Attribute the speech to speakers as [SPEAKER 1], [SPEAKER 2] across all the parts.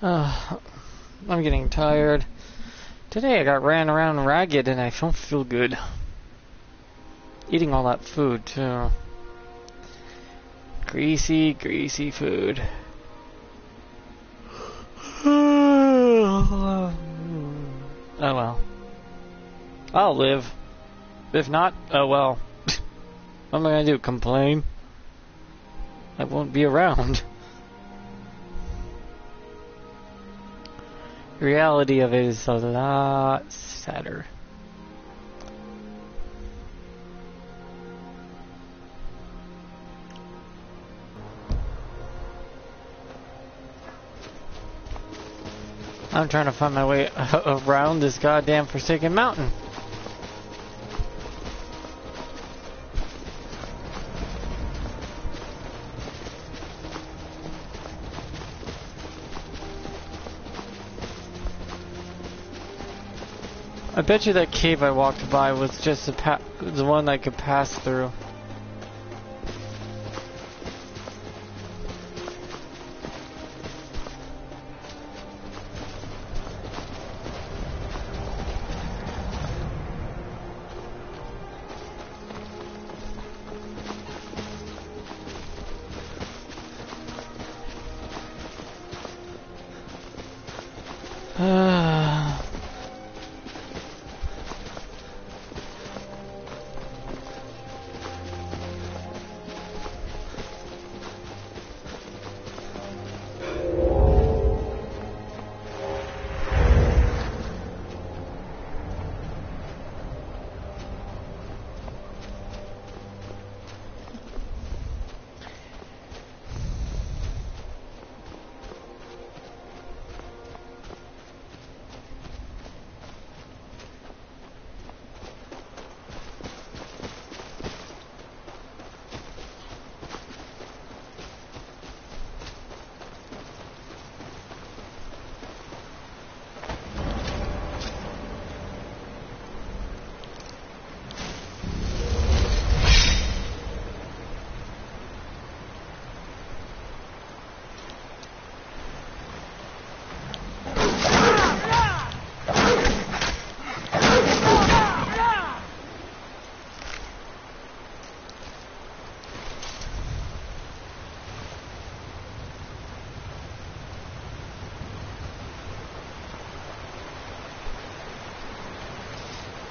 [SPEAKER 1] I'm getting tired. Today I got ran around ragged and I don't feel good. Eating all that food too. Greasy, greasy food. Oh well. I'll live. If not, oh well. What am I gonna do? Complain? I won't be around. The reality of it is a lot sadder. I'm trying to find my way around this goddamn forsaken mountain. I bet you that cave I walked by was just the one I could pass through.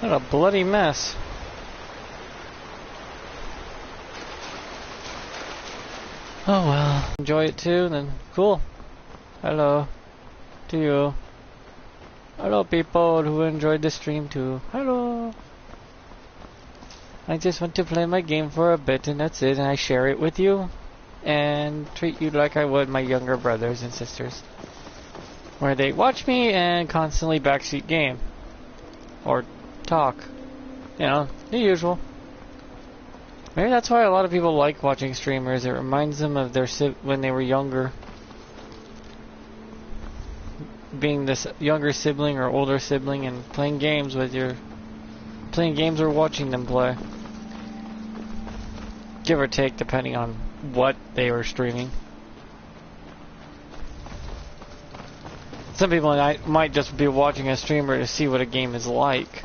[SPEAKER 1] What a bloody mess. Oh well. Enjoy it too, then cool. Hello to you. Hello people who enjoyed the stream too. Hello. I just want to play my game for a bit and that's it, and I share it with you and treat you like I would my younger brothers and sisters, where they watch me and constantly backseat game or talk, you know, the usual. Maybe that's why a lot of people like watching streamers. It reminds them of their when they were younger, being this younger sibling or older sibling and playing games with or watching them play, give or take depending on what they were streaming. Some people might just be watching a streamer to see what a game is like.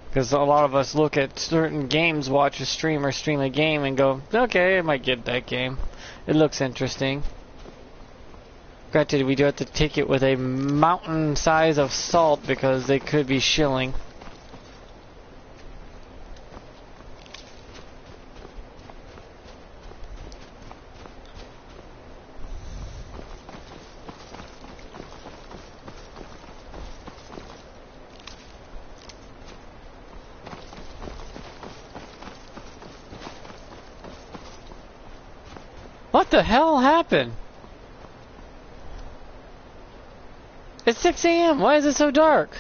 [SPEAKER 1] Because a lot of us look at certain games, watch a streamer stream a game and go, okay, I might get that game. It looks interesting. Granted, we do have to take it with a mountain size of salt because they could be shilling. What the hell happened? It's 6 AM. Why is it so dark?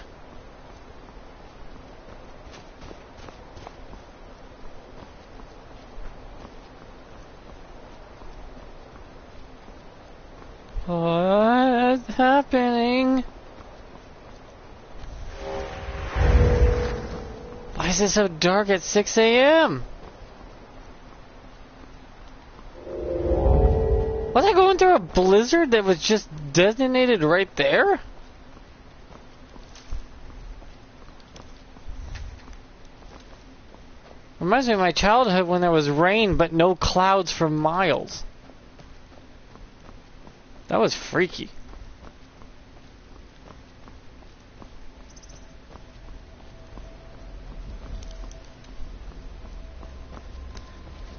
[SPEAKER 1] What's happening? is it so dark at 6 a.m.? Was I going through a blizzard that was just designated right there? Reminds me of my childhood when there was rain but no clouds for miles. That was freaky.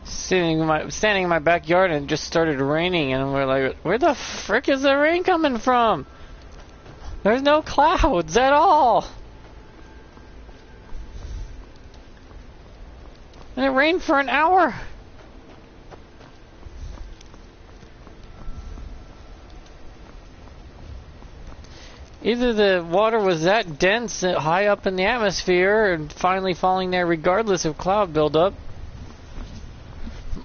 [SPEAKER 1] Standing in my backyard and it just started raining and we're like, where the frick is the rain coming from? There's no clouds at all. And it rained for an hour. Either the water was that dense high up in the atmosphere and finally falling there regardless of cloud buildup,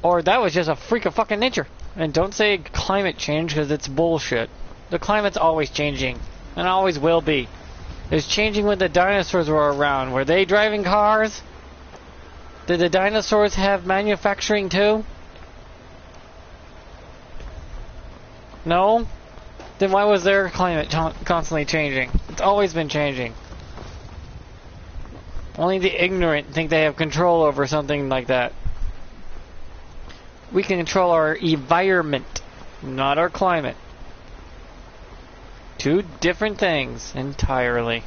[SPEAKER 1] or that was just a freak of fucking nature. And don't say climate change because it's bullshit. The climate's always changing and always will be. It was changing when the dinosaurs were around. Were they driving cars? Did the dinosaurs have manufacturing too? No? Then why was their climate constantly changing? It's always been changing. Only the ignorant think they have control over something like that. We can control our environment, not our climate. Two different things entirely.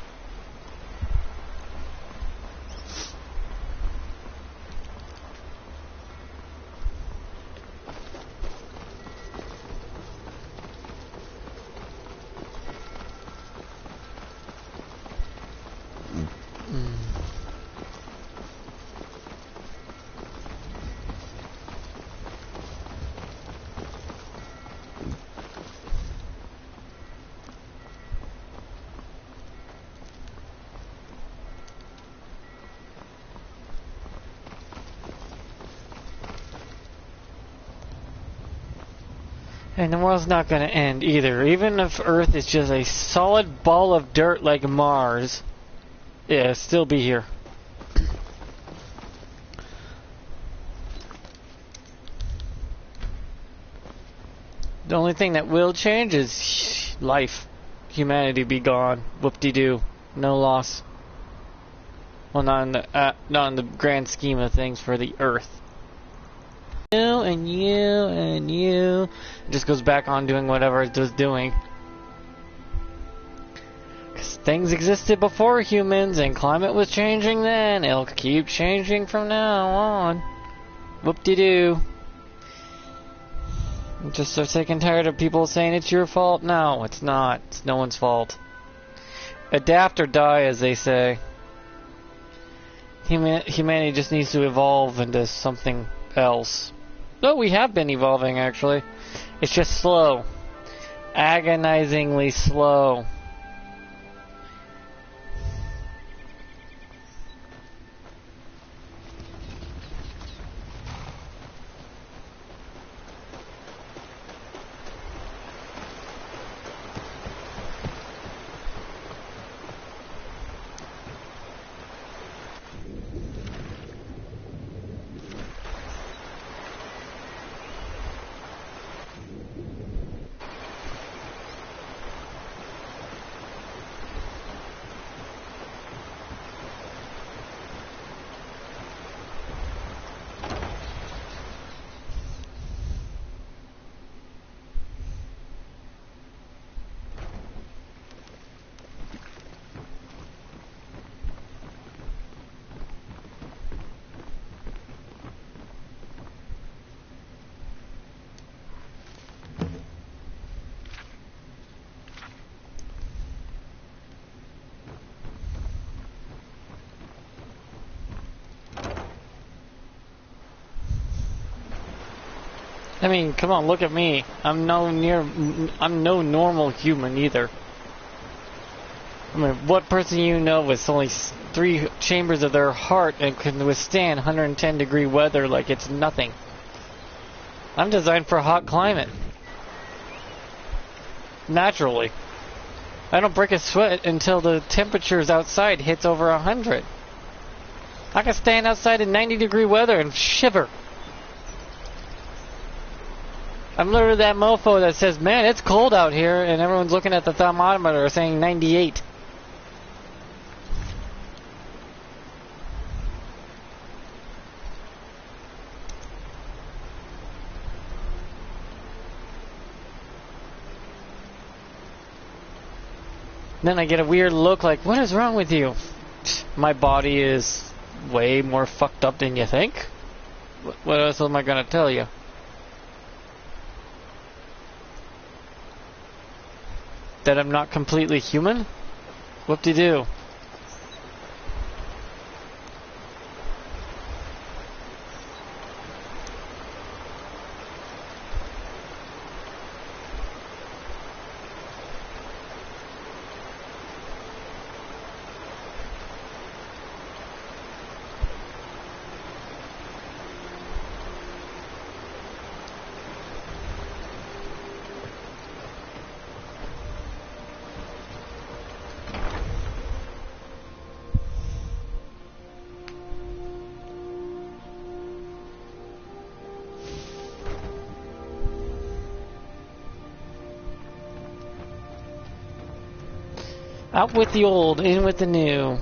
[SPEAKER 1] And the world's not going to end either. Even if Earth is just a solid ball of dirt like Mars, it'll still be here. The only thing that will change is life. Humanity be gone. Whoop-de-doo. No loss. Well, not in the grand scheme of things for the Earth. You and you and you. It just goes back on doing whatever it was doing. Because things existed before humans and climate was changing then. It'll keep changing from now on. Whoop-de-doo. I'm just so sick and tired of people saying it's your fault. No, it's not. It's no one's fault. Adapt or die, as they say. Humanity just needs to evolve into something else. No, we have been evolving, actually. It's just slow. Agonizingly slow. I mean, come on, look at me. I'm no normal human either. I mean, what person you know with only 3 chambers of their heart and can withstand 110 degree weather like it's nothing? I'm designed for a hot climate. Naturally. I don't break a sweat until the temperatures outside hits over 100. I can stand outside in 90-degree weather and shiver. I'm literally that mofo that says, man, it's cold out here, and everyone's looking at the thermometer saying 98. Then I get a weird look like, what is wrong with you? My body is way more fucked up than you think. What else am I gonna tell you? That I'm not completely human? Whoop-de-doo. Out with the old, in with the new.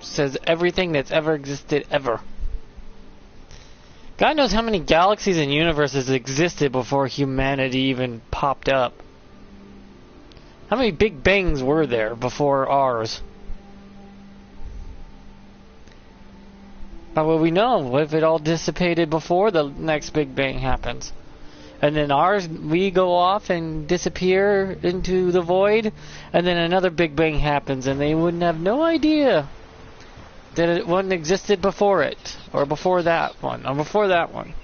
[SPEAKER 1] Says everything that's ever existed ever. God knows how many galaxies and universes existed before humanity even popped up. How many Big Bangs were there before ours? How will we know? What if it all dissipated before the next Big Bang happens? And then ours, we go off and disappear into the void, and then another Big Bang happens, and they wouldn't have no idea that it one existed before it, or before that one, or before that one.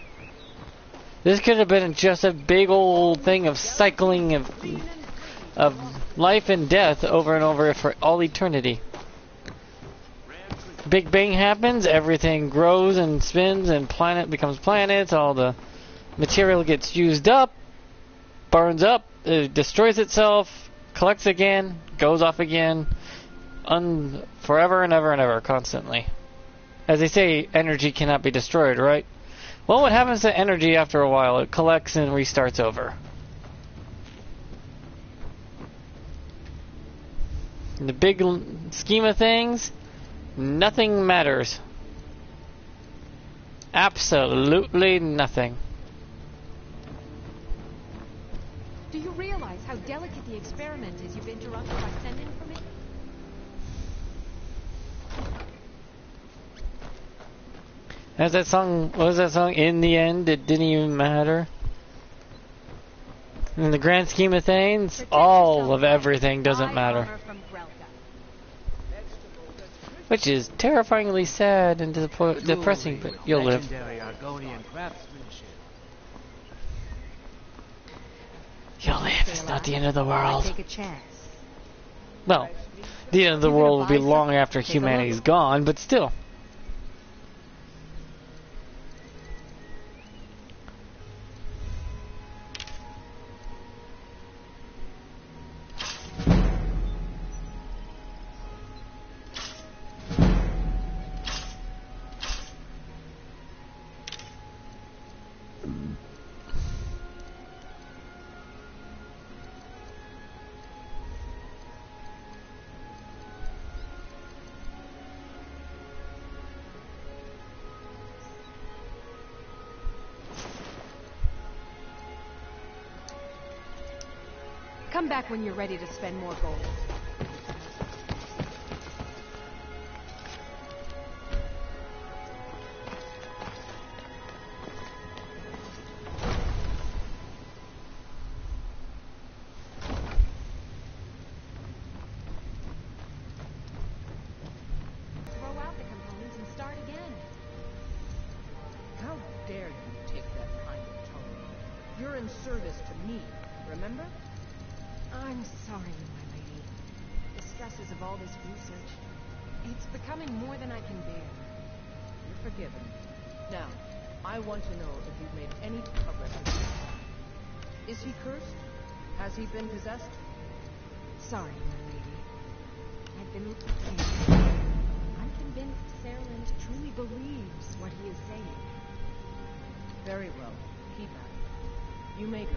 [SPEAKER 1] This could have been just a big old thing of cycling of life and death over and over for all eternity. Big Bang happens, everything grows and spins, and planet becomes planets, all the material gets used up, burns up, it destroys itself, collects again, goes off again, forever and ever and ever, constantly. As they say, energy cannot be destroyed, right? Well, what happens to energy after a while? It collects and restarts over. In the big scheme of things, nothing matters. Absolutely nothing.
[SPEAKER 2] Do you realize how delicate the experiment is you've interrupted by sending for me?
[SPEAKER 1] As that song, what was that song? In the end, it didn't even matter. In the grand scheme of things, all of everything doesn't matter. Which is terrifyingly sad and depressing, but you'll live. You'll live. It's not the end of the world. Well, the end of the world will be long after humanity's gone, but still.
[SPEAKER 2] Come back when you're ready to spend more gold. Throw out the components and start again.
[SPEAKER 3] How dare you take that kind of tone? You're in service to me, remember?
[SPEAKER 2] I'm sorry, my lady. The stresses of all this research, it's becoming more than I can bear.
[SPEAKER 3] You're forgiven. Now, I want to know if you've made any progress with him. Is he cursed? Has he been possessed?
[SPEAKER 2] Sorry, my lady. I've been looking into it. I'm convinced Sarah Lynn's truly believes what he is saying.
[SPEAKER 3] Very well. Keep at it. You may go.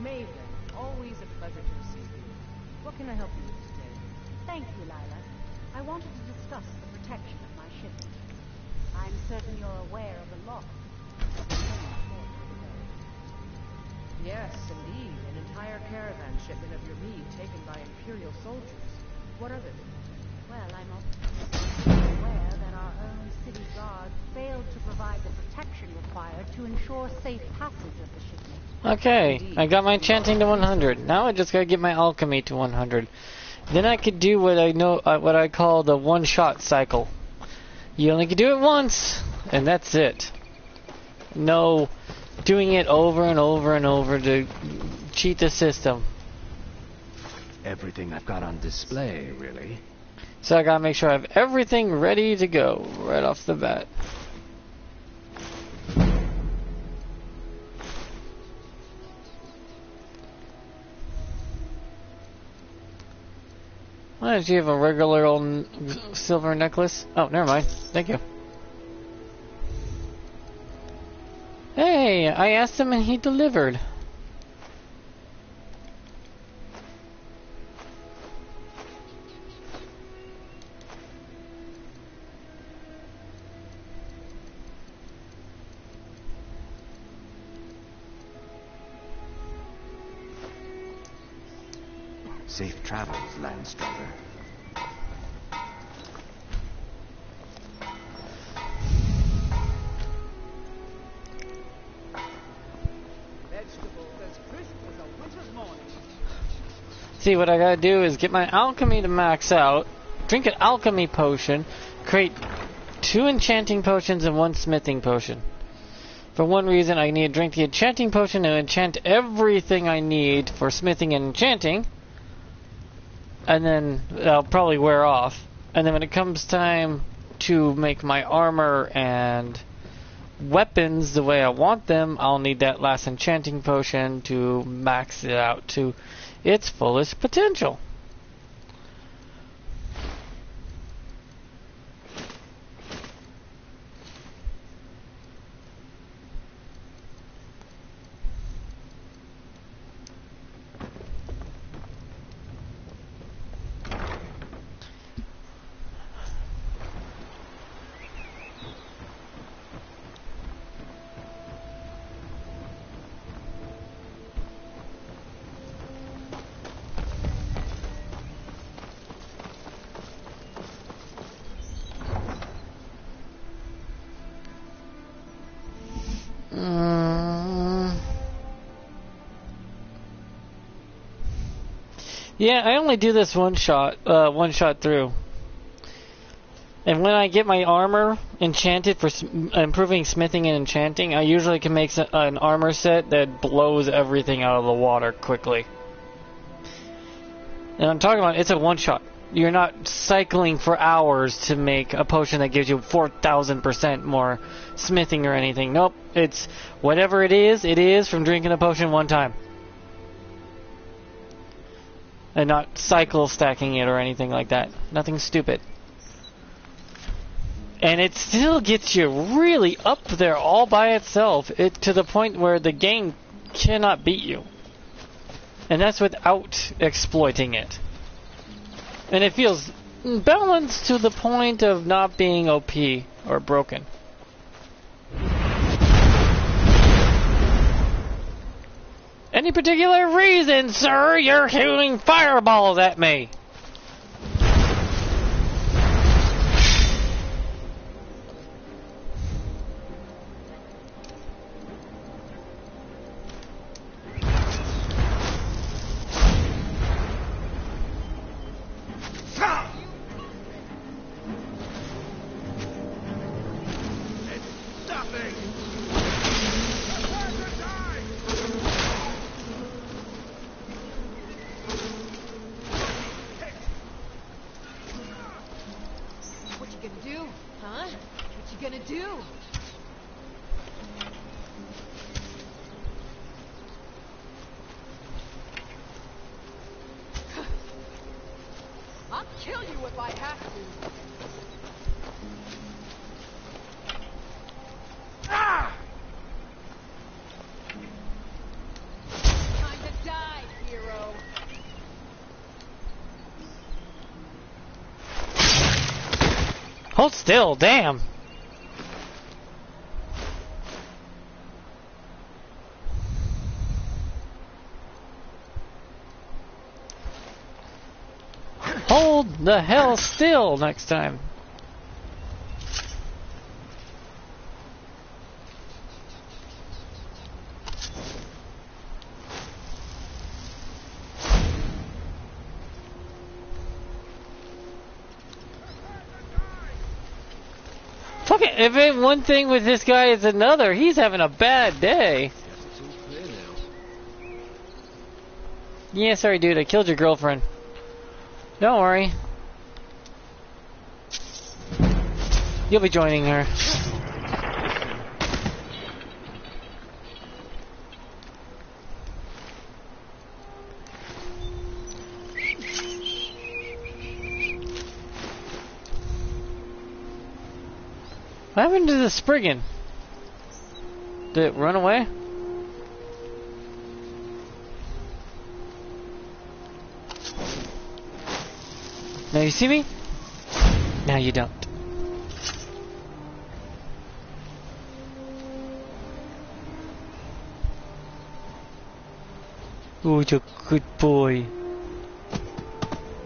[SPEAKER 3] Maven, always a pleasure to receive you. What can I help you with today?
[SPEAKER 4] Thank you, Lila. I wanted to discuss the protection of my shipment. I'm certain you're aware of the loss.
[SPEAKER 3] Yes, indeed. An entire caravan shipment of your meat taken by Imperial soldiers. What of it?
[SPEAKER 4] Well, I'm also aware that our own city guard failed to provide the protection required to ensure safe passage of the shipment.
[SPEAKER 1] Okay, I got my enchanting to 100. Now I just gotta get my alchemy to 100. Then I could do what I know, what I call the one-shot cycle. You only can do it once, and that's it. No doing it over and over and over to cheat the system.
[SPEAKER 5] Everything I've got on display, really.
[SPEAKER 1] So I gotta make sure I have everything ready to go right off the bat. Why don't you have a regular old silver necklace? Oh, never mind. Thank you. Hey, I asked him and he delivered.
[SPEAKER 5] Safe travels, Landstronger.
[SPEAKER 3] Vegetables as crisp as a winter's morning.
[SPEAKER 1] See, what I gotta do is get my alchemy to max out, drink an alchemy potion, create 2 enchanting potions and 1 smithing potion. For one reason, I need to drink the enchanting potion to enchant everything I need for smithing and enchanting. And then that'll probably wear off. And then when it comes time to make my armor and weapons the way I want them, I'll need that last enchanting potion to max it out to its fullest potential. Yeah, I only do this one shot through. And when I get my armor enchanted for improving smithing and enchanting, I usually can make an armor set that blows everything out of the water quickly. And I'm talking about, it's a one-shot. You're not cycling for hours to make a potion that gives you 4,000% more smithing or anything. Nope, it's whatever it is from drinking a potion one time. And not cycle stacking it or anything like that. Nothing stupid. And it still gets you really up there all by itself, to the point where the game cannot beat you. And that's without exploiting it. And it feels balanced to the point of not being OP or broken. Any particular reason, sir, you're shooting fireballs at me?
[SPEAKER 3] kill you if I have to. Ah! Time to die, hero.
[SPEAKER 1] Hold still, damn. Hold the hell still next time. Fuck it, if it one thing with this guy is another, he's having a bad day. Yeah, sorry dude, I killed your girlfriend. Don't worry. You'll be joining her. What happened to the Spriggan? Did it run away? Now you see me? Now you don't. Oh, you're a good boy.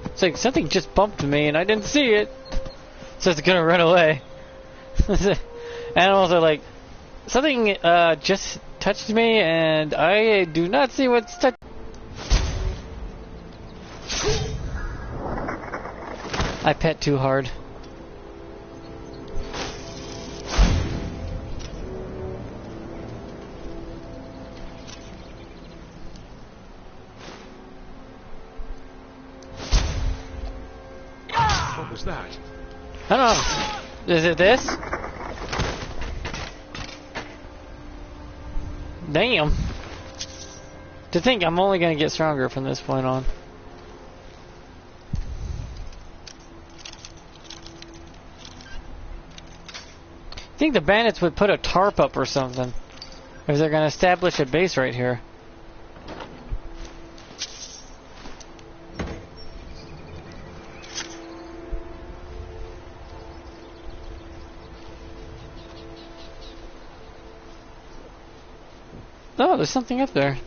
[SPEAKER 1] It's like something just bumped me and I didn't see it. So it's gonna run away. Animals are like, something just touched me and I do not see what's touched. I pet too hard.
[SPEAKER 6] What was that?
[SPEAKER 1] I don't know. Is it this? Damn. To think I'm only gonna get stronger from this point on. I think the bandits would put a tarp up or something if they're gonna establish a base right here. Oh, there's something up there.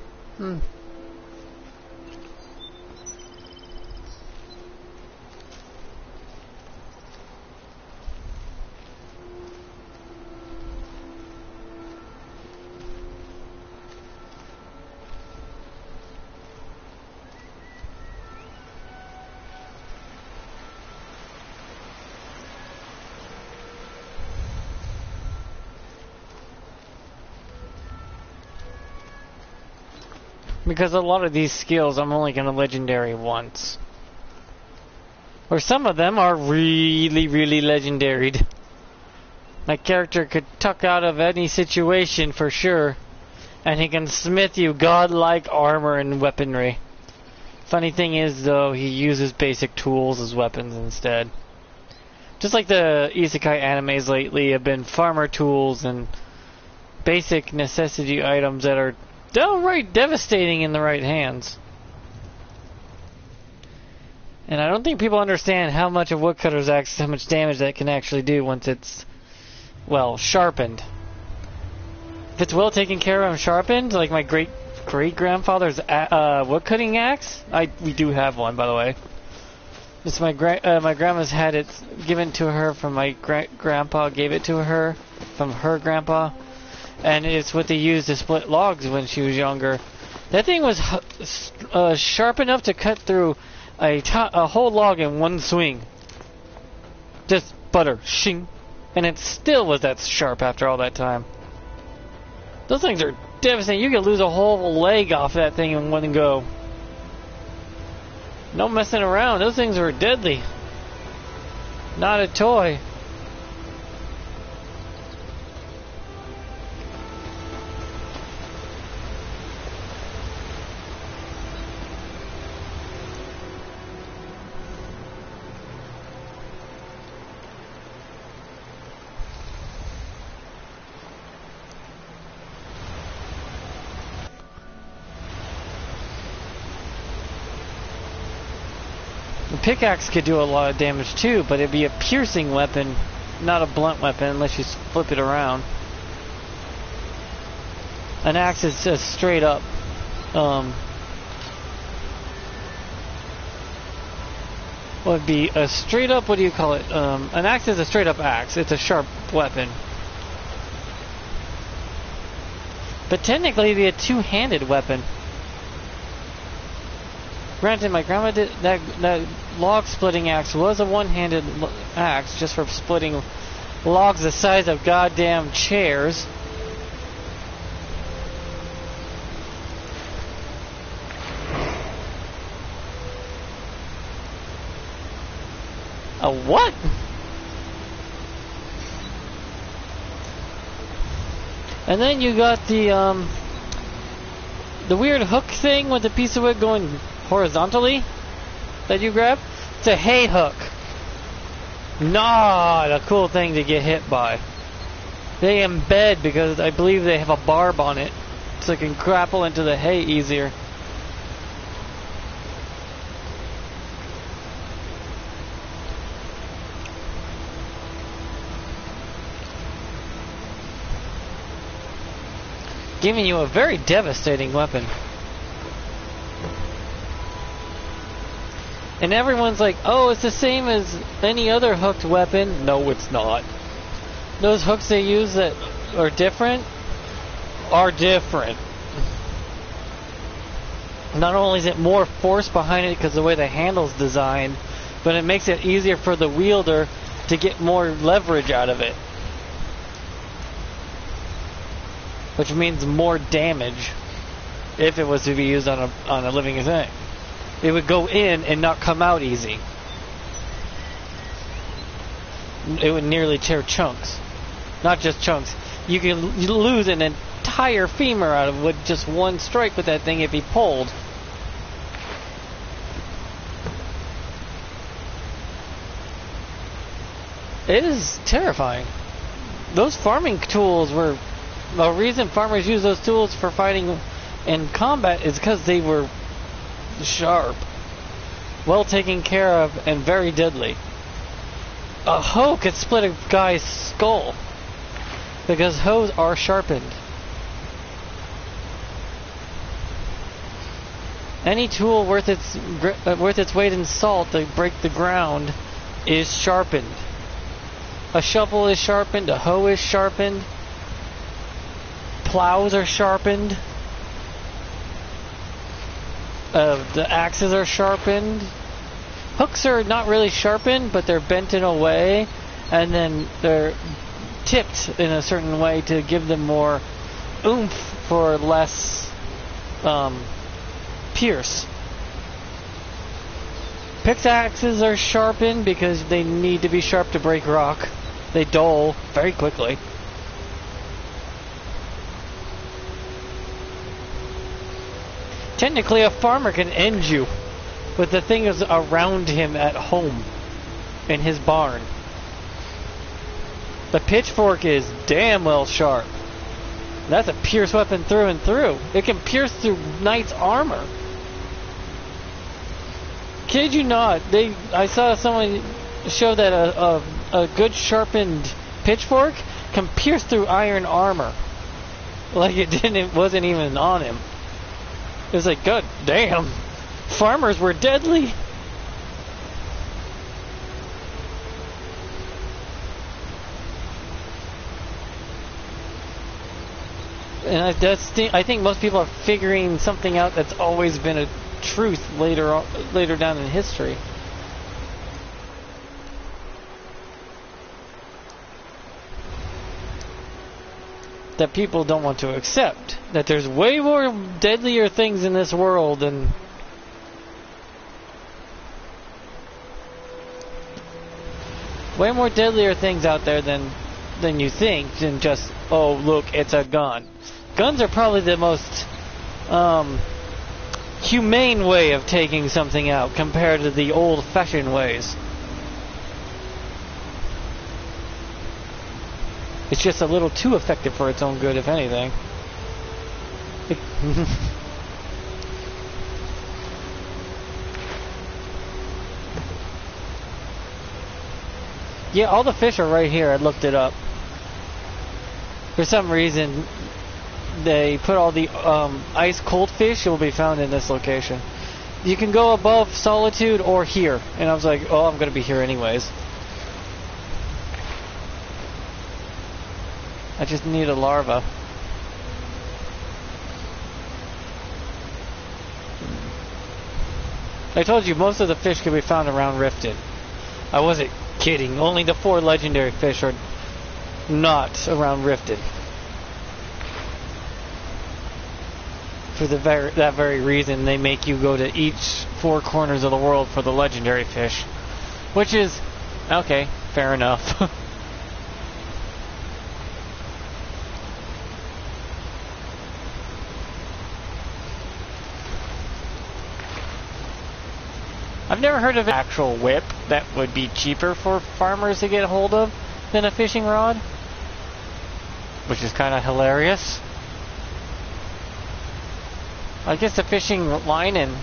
[SPEAKER 1] Because a lot of these skills I'm only going to legendary once. Or some of them are really, really legendaried. My character could tuck out of any situation for sure. And he can smith you godlike armor and weaponry. Funny thing is though, he uses basic tools as weapons instead. Just like the isekai animes lately have been farmer tools and basic necessity items that are downright devastating in the right hands. And I don't think people understand how much a woodcutter's axe, how much damage that can actually do once it's, well, sharpened. If it's well taken care of and sharpened, like my great-grandfather's woodcutting axe, we do have one, by the way. It's my grandma's had it given to her from my grandpa, gave it to her from her grandpa. And it's what they used to split logs when she was younger. That thing was sharp enough to cut through a whole log in one swing. Just butter, shing. And it still was that sharp after all that time. Those things are devastating. You could lose a whole leg off that thing in one go. No messing around. Those things are deadly. Not a toy. pickaxe could do a lot of damage too, but it'd be a piercing weapon, not a blunt weapon unless you flip it around. An axe is just straight up. Would be a straight up, what do you call it? An axe is a straight up axe. It's a sharp weapon. But technically it'd be a two-handed weapon. Granted, my grandma did that log splitting axe was a one-handed axe just for splitting logs the size of goddamn chairs. A what? And then you got the weird hook thing with the piece of wood going horizontally that you grab. It's a hay hook. Not a cool thing to get hit by. They embed because I believe they have a barb on it so it can grapple into the hay easier. Giving you a very devastating weapon. And everyone's like, oh, it's the same as any other hooked weapon. No, it's not. Those hooks they use that are different. Not only is it more force behind it because of the way the handle's designed, but it makes it easier for the wielder to get more leverage out of it. Which means more damage if it was to be used on a living thing. It would go in and not come out easy. It would nearly tear chunks. Not just chunks. You can lose an entire femur out of with just one strike with that thing if he pulled. It is terrifying. Those farming tools were... The reason farmers use those tools for fighting in combat is because they were sharp, well taken care of, and very deadly. A hoe could split a guy's skull because hoes are sharpened. Any tool worth its weight in salt to break the ground is sharpened. A shovel is sharpened. A hoe is sharpened. Plows are sharpened. The axes are sharpened. Hooks are not really sharpened, but they're bent in a way, and then they're tipped in a certain way to give them more oomph for less pierce. Pickaxes are sharpened because they need to be sharp to break rock. They dull very quickly. Technically, a farmer can end you, but the thing is around him at home, in his barn. The pitchfork is damn well sharp. That's a pierce weapon through and through. It can pierce through knight's armor. Kid you not, I saw someone show that a good sharpened pitchfork can pierce through iron armor. Like it wasn't even on him. It was like, god damn, farmers were deadly. And I think most people are figuring something out that's always been a truth later down in history. That people don't want to accept. That there's way more deadlier things in this world than... Way more deadlier things out there than you think, than just, oh look, it's a gun. Guns are probably the most humane way of taking something out compared to the old-fashioned ways. It's just a little too effective for its own good, if anything. Yeah, all the fish are right here. I looked it up. For some reason, they put all the ice cold fish will be found in this location. You can go above Solitude or here. And I was like, oh, I'm going to be here anyways. I just need a larva. I told you most of the fish can be found around Rifted. I wasn't kidding. Only the 4 legendary fish are not around Rifted. For that very reason, they make you go to each 4 corners of the world for the legendary fish. Which is, okay, fair enough. I've never heard of an actual whip that would be cheaper for farmers to get a hold of than a fishing rod. Which is kind of hilarious. I guess the fishing line and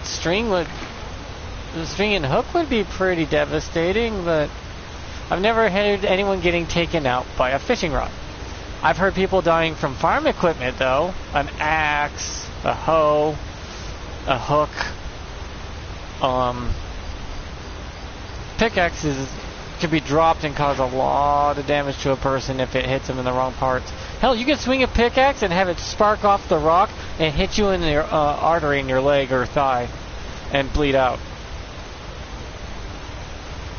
[SPEAKER 1] string and hook would be pretty devastating, but I've never heard anyone getting taken out by a fishing rod. I've heard people dying from farm equipment though. An axe, a hoe, a hook. Pickaxes can be dropped and cause a lot of damage to a person if it hits them in the wrong parts. Hell, you can swing a pickaxe and have it spark off the rock and hit you in your artery in your leg or thigh and bleed out.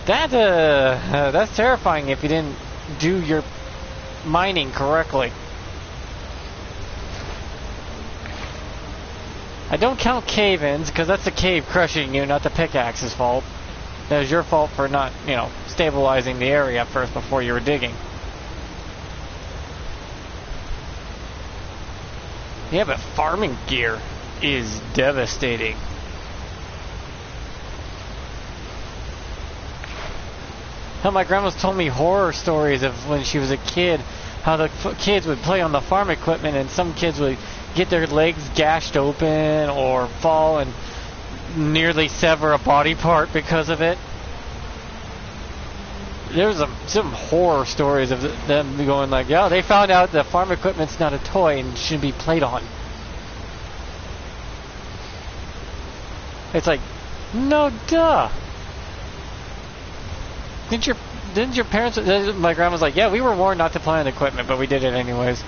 [SPEAKER 1] That's terrifying if you didn't do your mining correctly. I don't count cave-ins because that's the cave crushing you, not the pickaxe's fault. That was your fault for not, stabilizing the area first before you were digging. Yeah, but farming gear is devastating. Hell, my grandma's told me horror stories of when she was a kid, how the kids would play on the farm equipment and some kids would get their legs gashed open or fall and nearly sever a body part because of it. There's some horror stories of them going like, yeah, they found out the farm equipment's not a toy and shouldn't be played on. It's like, no duh. Didn't your parents, my grandma's like, yeah, we were warned not to play on the equipment, but we did it anyways.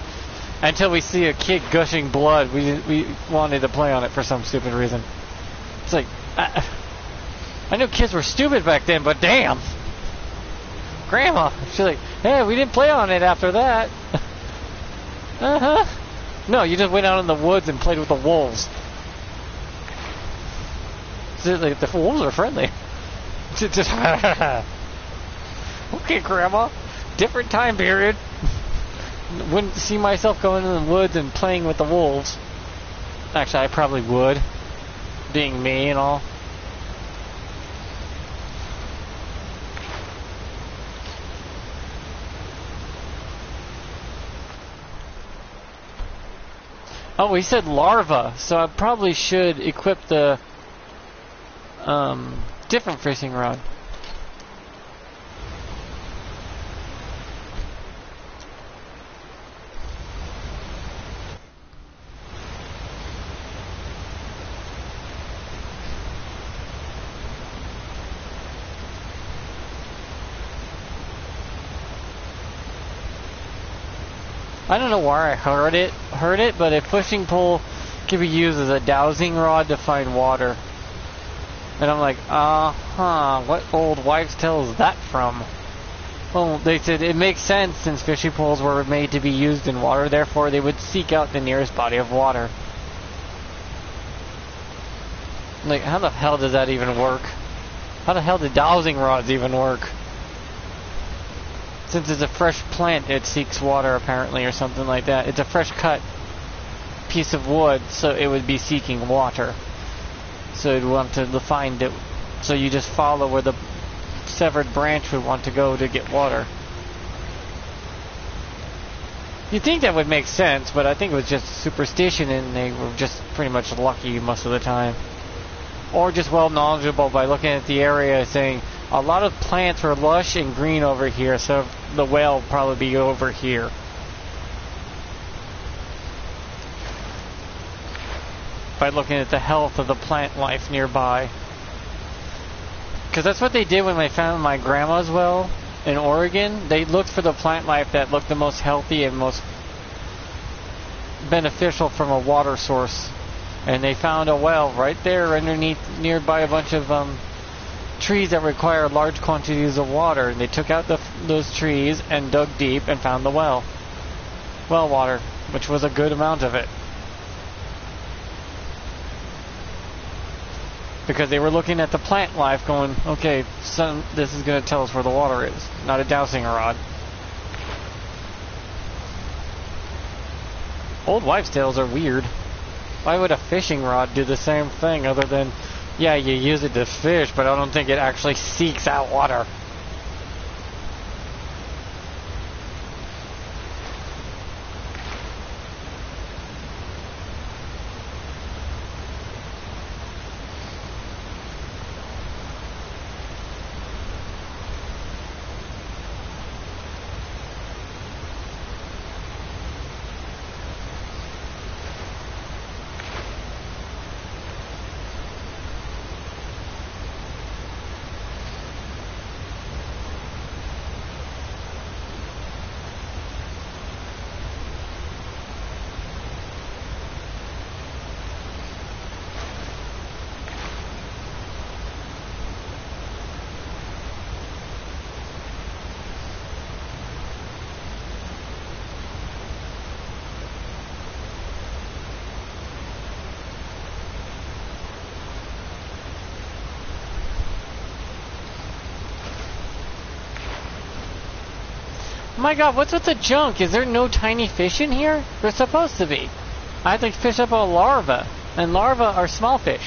[SPEAKER 1] Until we see a kid gushing blood, we wanted to play on it for some stupid reason. It's like, I knew kids were stupid back then, but damn. Grandma, she's like, hey, we didn't play on it after that. Uh-huh. No, you just went out in the woods and played with the wolves. So, like, the wolves are friendly. Just okay, Grandma. Different time period. Wouldn't see myself going in the woods and playing with the wolves. Actually, I probably would. Being me and all. Oh, he said larva, so I probably should equip the different fishing rod. I don't know where I heard it, but a fishing pole can be used as a dowsing rod to find water. And I'm like, what old wives' tale is that from? Well, they said it makes sense since fishing poles were made to be used in water, therefore they would seek out the nearest body of water. Like, how the hell does that even work? How the hell do dowsing rods even work? Since it's a fresh plant, it seeks water apparently, or something like that. It's a fresh cut piece of wood, so it would be seeking water. So you'd want to find it. So you just follow where the severed branch would want to go to get water. You'd think that would make sense, but I think it was just superstition and they were just pretty much lucky most of the time. Or just well knowledgeable by looking at the area saying, a lot of plants were lush and green over here, so the well will probably be over here. By looking at the health of the plant life nearby. Because that's what they did when they found my grandma's well in Oregon. They looked for the plant life that looked the most healthy and most beneficial from a water source. And they found a well right there underneath, nearby a bunch of trees that require large quantities of water. And they took out those trees and dug deep and found the well. Well water, which was a good amount of it. Because they were looking at the plant life going, okay, this is going to tell us where the water is, not a dowsing rod. Old wives' tales are weird. Why would a fishing rod do the same thing other than, yeah, you use it to fish, but I don't think it actually seeks out water. Oh my god, what's with the junk? Is there no tiny fish in here? There's supposed to be. I had to fish up a larva, and larvae are small fish.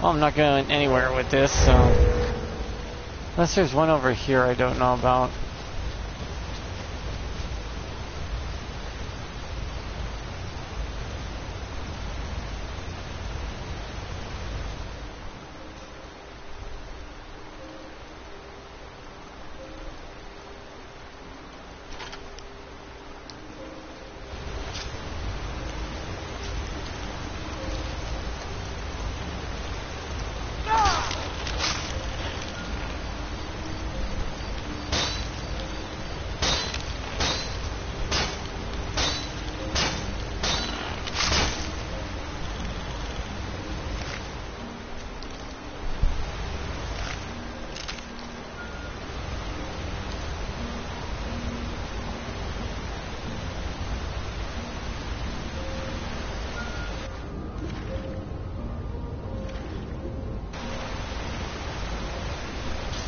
[SPEAKER 1] Well, I'm not going anywhere with this, so... Unless there's one over here I don't know about.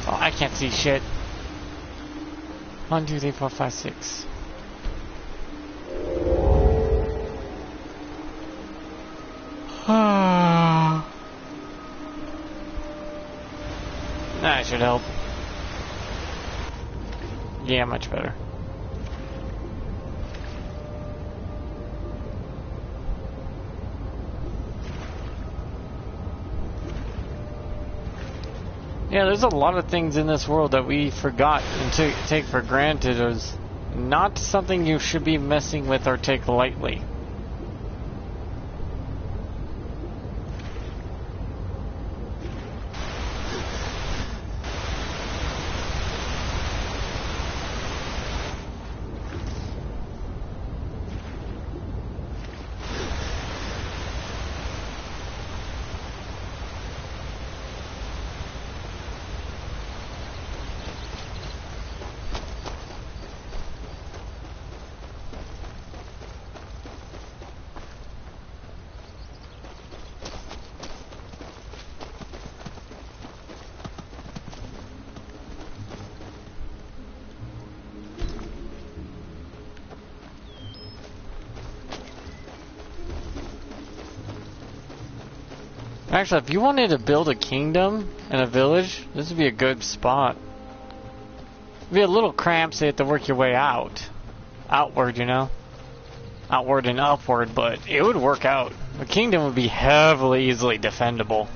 [SPEAKER 1] Oh, I can't see shit. 1, 2, 3, 4, 5, 6. That should help. Yeah, much better. Yeah, there's a lot of things in this world that we forgot and take for granted as not something you should be messing with or take lightly. Actually, if you wanted to build a kingdom and a village, this would be a good spot. It'd be a little cramped, so you have to work your way out. outward, you know? Outward and upward, but it would work out. The kingdom would be heavily, easily defendable.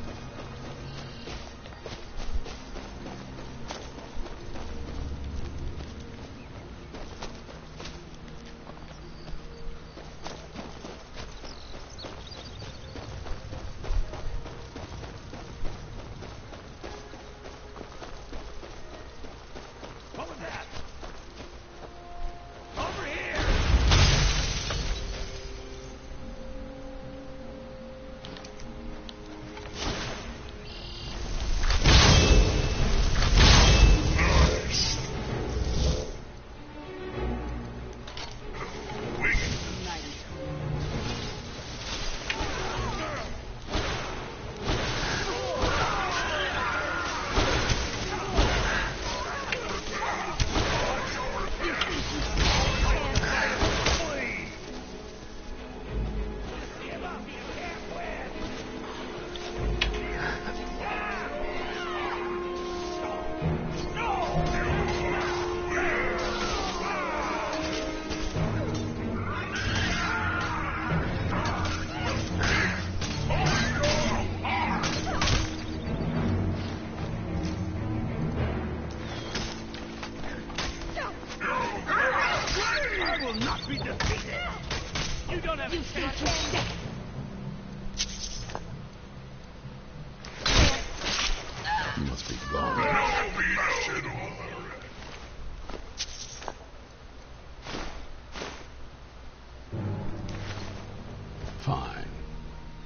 [SPEAKER 6] Fine.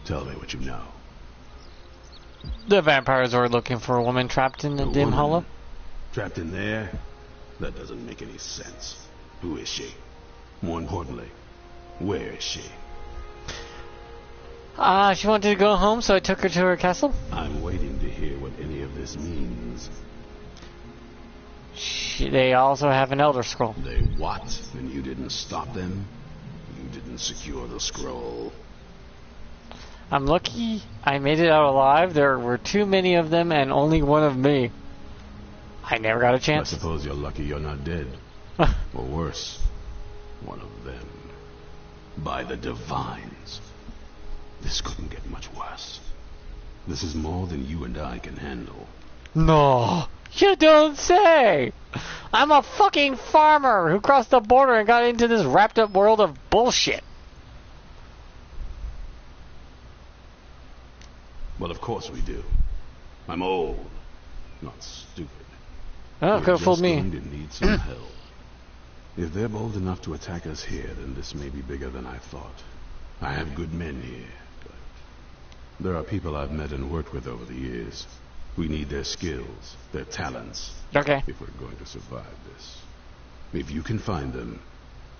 [SPEAKER 6] Tell me what you know.
[SPEAKER 1] The vampires are looking for a woman trapped in the dim hollow.
[SPEAKER 6] Trapped in there? That doesn't make any sense. Who is she? More importantly, where is she?
[SPEAKER 1] She wanted to go home, so I took her to her castle.
[SPEAKER 6] I'm waiting to hear what any of this means.
[SPEAKER 1] They also have an Elder Scroll.
[SPEAKER 6] They what? And you didn't stop them? You didn't secure the scroll?
[SPEAKER 1] I'm lucky I made it out alive. There were too many of them and only one of me. I never got a chance.
[SPEAKER 6] I suppose you're lucky you're not dead. Or worse, one of them. By the Divines. This couldn't get much worse. This is more than you and I can handle.
[SPEAKER 1] No, you don't say! I'm a fucking farmer who crossed the border and got into this wrapped up world of bullshit.
[SPEAKER 6] Well, of course we do. I'm old, not stupid.
[SPEAKER 1] Oh, could have fooled me.
[SPEAKER 6] We're just going to need some help. If they're bold enough to attack us here, then this may be bigger than I thought. I have good men here, but there are people I've met and worked with over the years. We need their skills, their talents,
[SPEAKER 1] Okay.
[SPEAKER 6] if we're going to survive this. If you can find them,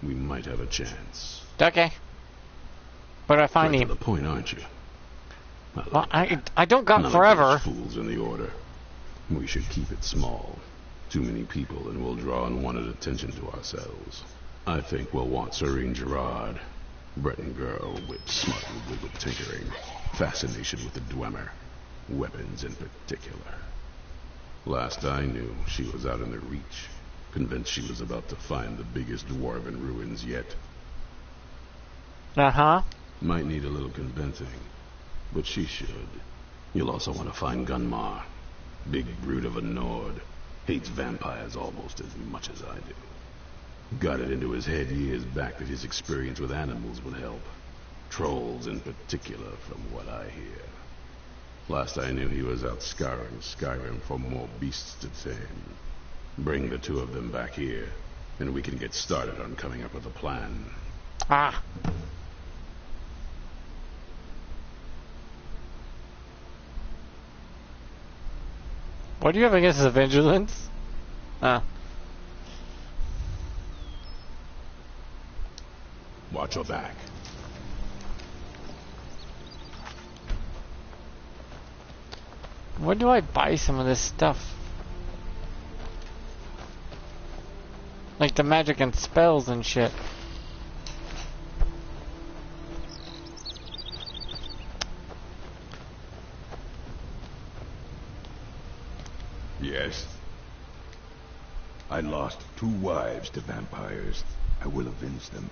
[SPEAKER 6] we might have a chance.
[SPEAKER 1] Okay. Where do I find
[SPEAKER 6] Right
[SPEAKER 1] him?
[SPEAKER 6] to the point, aren't you?
[SPEAKER 1] Well, I don't got
[SPEAKER 6] None
[SPEAKER 1] forever.
[SPEAKER 6] of those fools in the order. We should keep it small. Too many people, and we'll draw unwanted attention to ourselves. I think we'll want Serene Gerard, Breton girl, wit, smart, and good with tinkering, fascination with the Dwemer, weapons in particular. Last I knew, she was out in the Reach, convinced she was about to find the biggest dwarven ruins yet.
[SPEAKER 1] Uh-huh.
[SPEAKER 6] Might need a little convincing, but she should. You'll also want to find Gunmar, big brute of a Nord, hates vampires almost as much as I do. Got it into his head years back that his experience with animals would help. Trolls in particular, from what I hear. Last I knew he was out scouring Skyrim for more beasts to tame. Bring the two of them back here, and we can get started on coming up with a plan.
[SPEAKER 1] Ah. What do you have against the vigilance?
[SPEAKER 6] Watch your back.
[SPEAKER 1] Where do I buy some of this stuff? Like the magic and spells and shit.
[SPEAKER 7] Yes. I lost 2 wives to vampires. I will avenge them.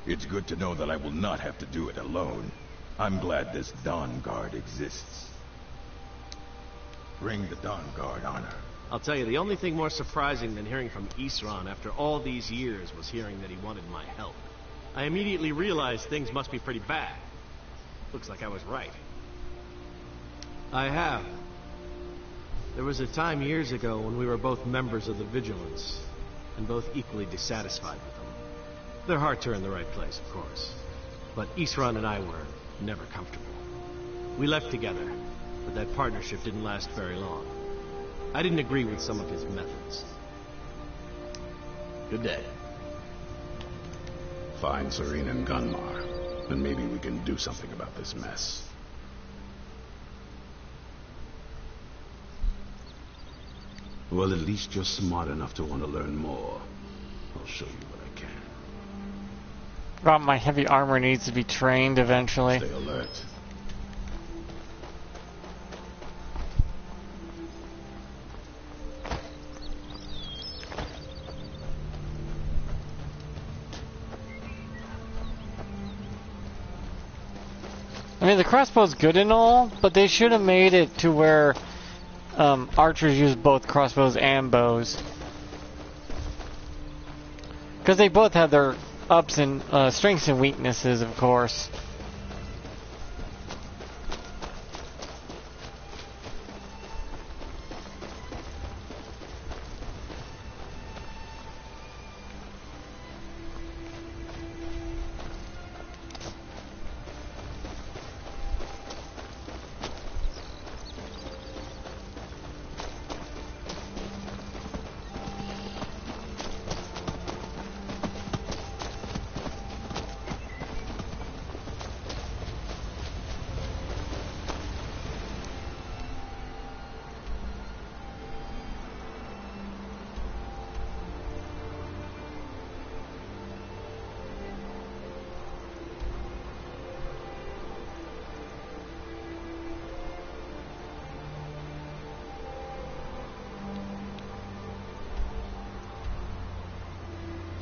[SPEAKER 7] It's good to know that I will not have to do it alone. I'm glad this Dawn Guard exists. Bring the Dawn Guard honor.
[SPEAKER 8] I'll tell you, the only thing more surprising than hearing from Isran after all these years was hearing that he wanted my help. I immediately realized things must be pretty bad. Looks like I was right. I have. There was a time years ago when we were both members of the Vigilance, and both equally dissatisfied with them. Their hearts are in the right place, of course. But Isran and I were never comfortable. We left together, but that partnership didn't last very long. I didn't agree with some of his methods. Good day.
[SPEAKER 6] Find Serene and Gunmar, and maybe we can do something about this mess. Well, at least you're smart enough to want to learn more. I'll show you what I can.
[SPEAKER 1] Well, my heavy armor needs to be trained eventually.
[SPEAKER 6] Stay alert.
[SPEAKER 1] I mean, the crossbow's good and all, but they should have made it to where archers use both crossbows and bows. Because they both have their ups and strengths and weaknesses, of course.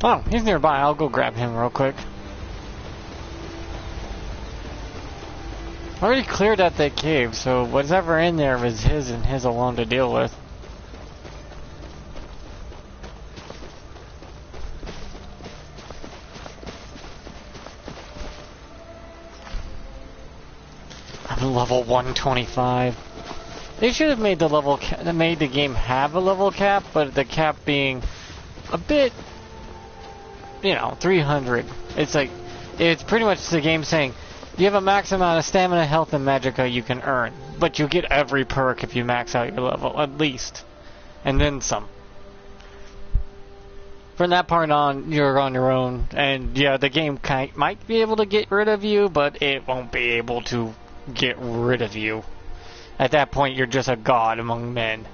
[SPEAKER 1] Oh, he's nearby. I'll go grab him real quick. I already cleared out that cave, so whatever in there is his and his alone to deal with. I'm level 125. They should have made the game have a level cap, but the cap being a bit, you know, 300. It's like, it's pretty much the game saying, you have a max amount of stamina, health, and magicka you can earn, but you get every perk if you max out your level, at least. And then some. From that part on, you're on your own, and yeah, the game might be able to get rid of you, but it won't be able to get rid of you. At that point, you're just a god among men.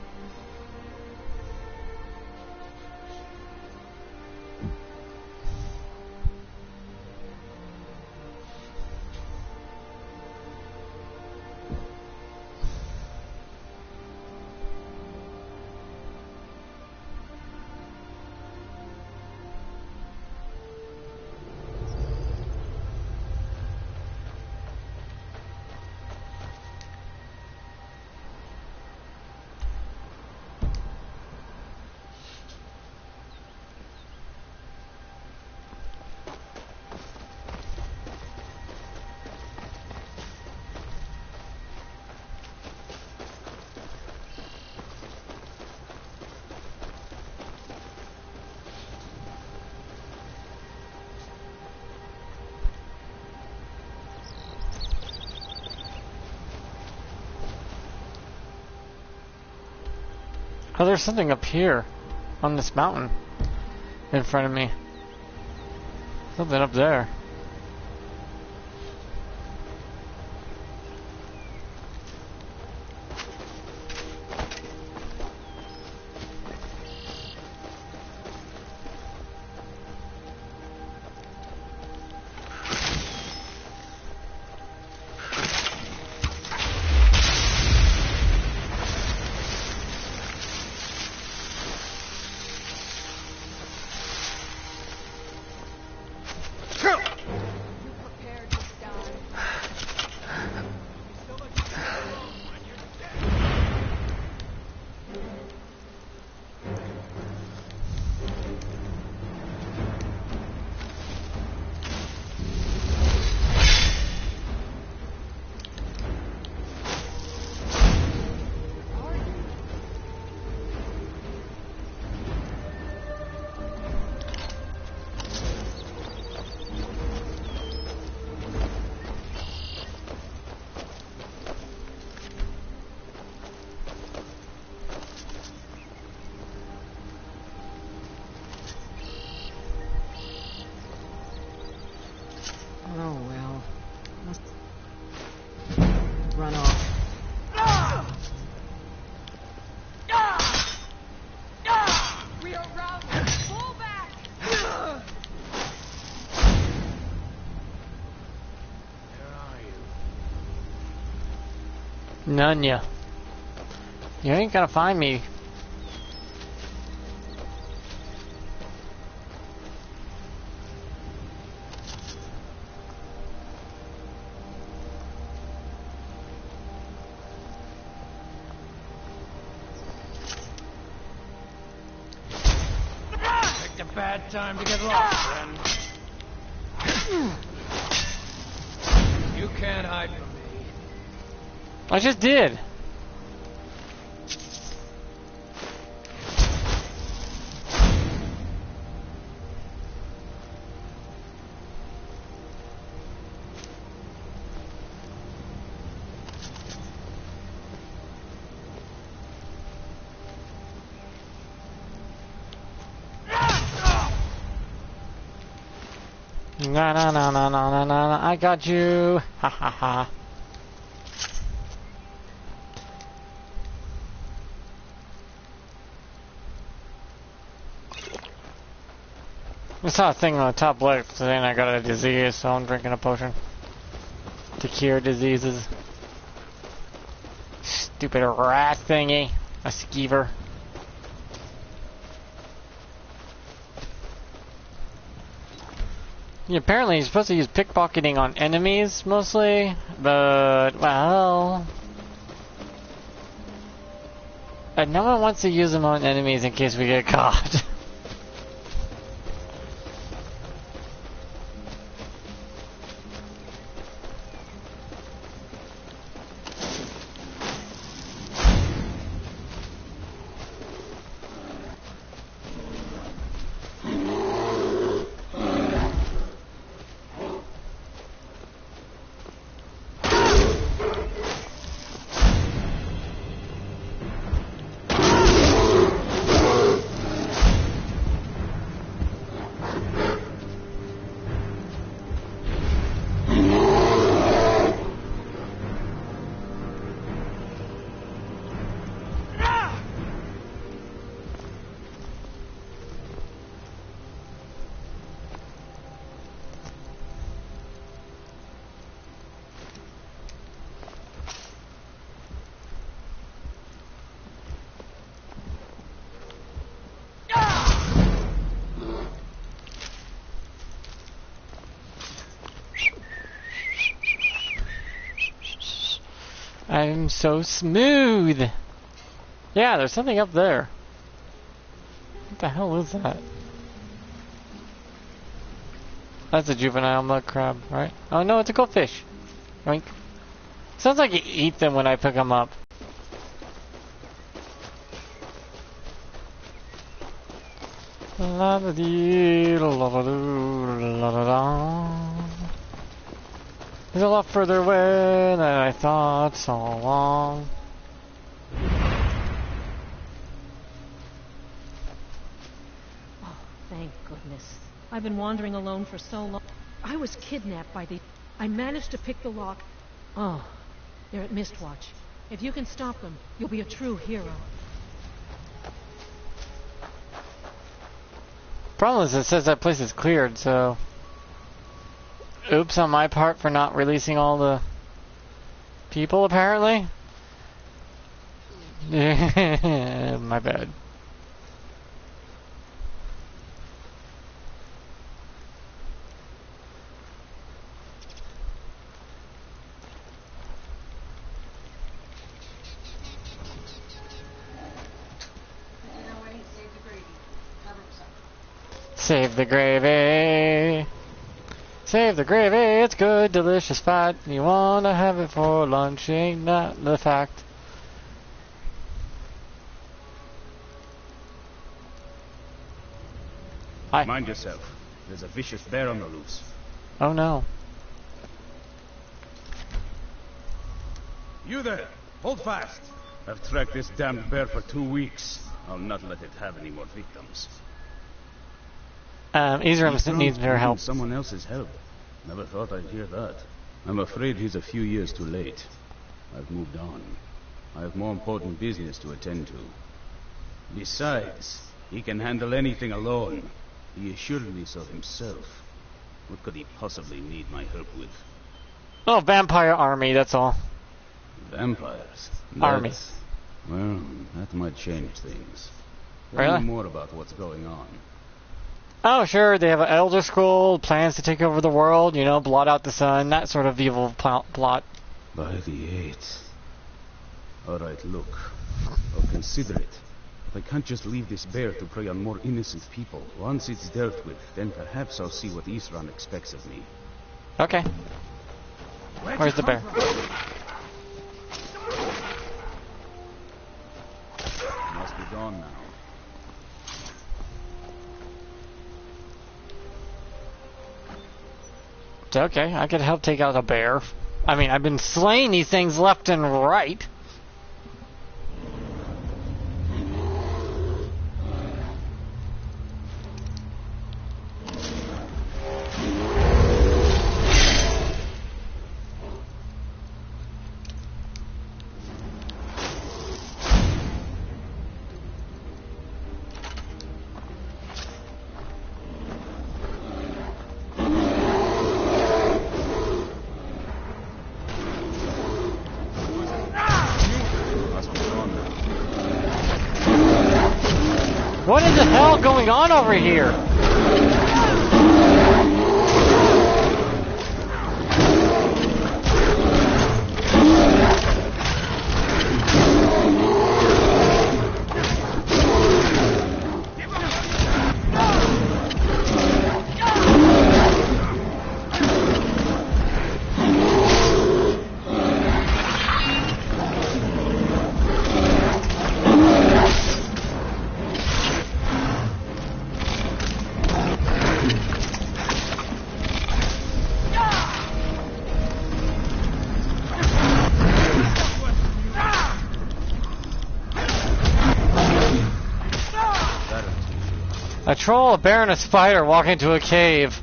[SPEAKER 1] Oh, there's something up here on this mountain in front of me. Something up there. None ya. You ain't gonna find me.
[SPEAKER 9] Picked a bad time to get lost, then. You can't hide from me.
[SPEAKER 1] I just did. Na na na na na na na, I got you. Ha ha ha. I saw a thing on the top left saying I got a disease, so I'm drinking a potion to cure diseases. Stupid rat thingy. A skeever. Yeah, apparently you're supposed to use pickpocketing on enemies mostly, but well, and no one wants to use them on enemies in case we get caught. I'm so smooth. Yeah, there's something up there. What the hell is that? That's a juvenile mud crab, right? Oh no, it's a goldfish. Yoink. Sounds like you eat them when I pick them up. La da dee la da doo la da da. It's a lot further away than I thought so long.
[SPEAKER 10] Oh, thank goodness. I've been wandering alone for so long. I was kidnapped by the... I managed to pick the lock. Oh, they're at Mistwatch. If you can stop them, you'll be a true hero.
[SPEAKER 1] Problem is, it says that place is cleared, so... Oops on my part for not releasing all the people, apparently. My bad. Save the gravy. Save the gravy, it's good, delicious fat. You wanna have it for lunch, ain't that the fact? Hi.
[SPEAKER 11] Mind yourself. There's a vicious bear on the loose.
[SPEAKER 1] Oh no.
[SPEAKER 11] You there! Hold fast! I've tracked this damned bear for 2 weeks. I'll not let it have any more victims.
[SPEAKER 1] Isram needs her help.
[SPEAKER 11] Someone else's help. Never thought I'd hear that. I'm afraid he's a few years too late. I've moved on. I have more important business to attend to. Besides, he can handle anything alone. He assured me so himself. What could he possibly need my help with?
[SPEAKER 1] Oh, vampire army, that's all.
[SPEAKER 11] Vampires?
[SPEAKER 1] Army.
[SPEAKER 11] Well, that might change things. Tell
[SPEAKER 1] Really?
[SPEAKER 11] me more about what's going on.
[SPEAKER 1] Oh, sure, they have an Elder Scroll, plans to take over the world, you know, blot out the sun, that sort of evil plot.
[SPEAKER 11] By the 8th. Alright, look. I'll consider it. But I can't just leave this bear to prey on more innocent people. Once it's dealt with, then perhaps I'll see what Isran expects of me.
[SPEAKER 1] Okay. Where's the bear?
[SPEAKER 11] Must be gone now.
[SPEAKER 1] It's okay, I could help take out a bear. I mean, I've been slaying these things left and right. What is the hell going on over here? A troll, a bear, and a spider walk into a cave.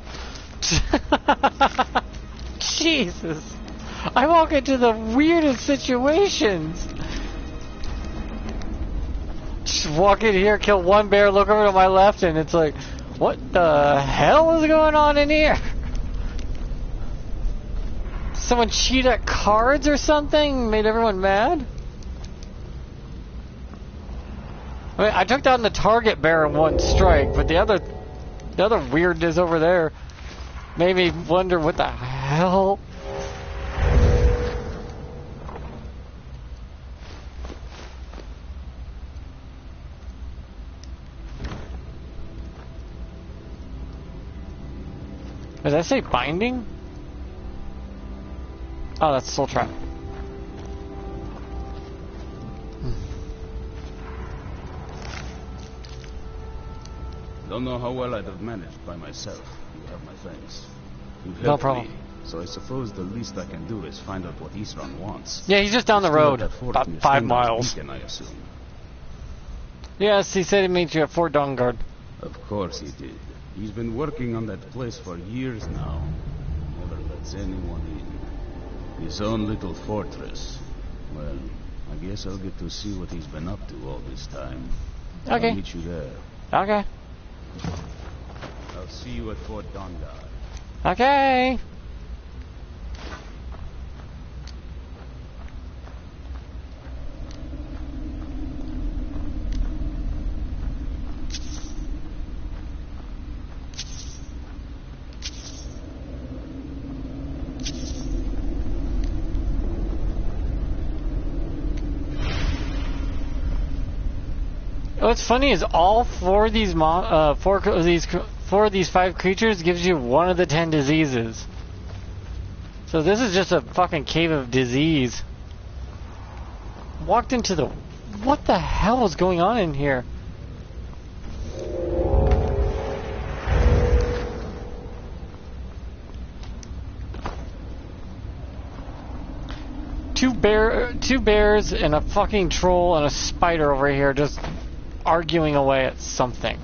[SPEAKER 1] Jesus. I walk into the weirdest situations. Just walk in here, kill one bear, look over to my left, and it's like, what the hell is going on in here? Someone cheat at cards or something? Made everyone mad? I mean, I took down the target bear in one strike, but the other weirdness over there made me wonder what the hell. Does that say binding? Oh, that's Soul Trap.
[SPEAKER 11] Don't know how well I'd have managed by myself. You have my thanks. You've
[SPEAKER 1] No
[SPEAKER 11] helped
[SPEAKER 1] problem.
[SPEAKER 11] me, so I suppose the least I can do is find out what Isran wants.
[SPEAKER 1] Yeah, he's just down the
[SPEAKER 11] Still
[SPEAKER 1] road,
[SPEAKER 11] at that fort
[SPEAKER 1] about
[SPEAKER 11] near
[SPEAKER 1] 5
[SPEAKER 11] Stendar's
[SPEAKER 1] miles.
[SPEAKER 11] Beacon, I assume.
[SPEAKER 1] Yes, he said he'd meet you at Fort Dawnguard.
[SPEAKER 11] Of course he did. He's been working on that place for years now. Never lets anyone in. His own little fortress. Well, I guess I'll get to see what he's been up to all this time.
[SPEAKER 1] Okay.
[SPEAKER 11] I'll meet you there.
[SPEAKER 1] Okay.
[SPEAKER 11] I'll see you at Fort Dawnguard.
[SPEAKER 1] Okay. What's funny is all four of these four of these 5 creatures gives you one of the 10 diseases. So this is just a fucking cave of disease. Walked into the... What the hell is going on in here? Two bears and a fucking troll and a spider over here just arguing away at something.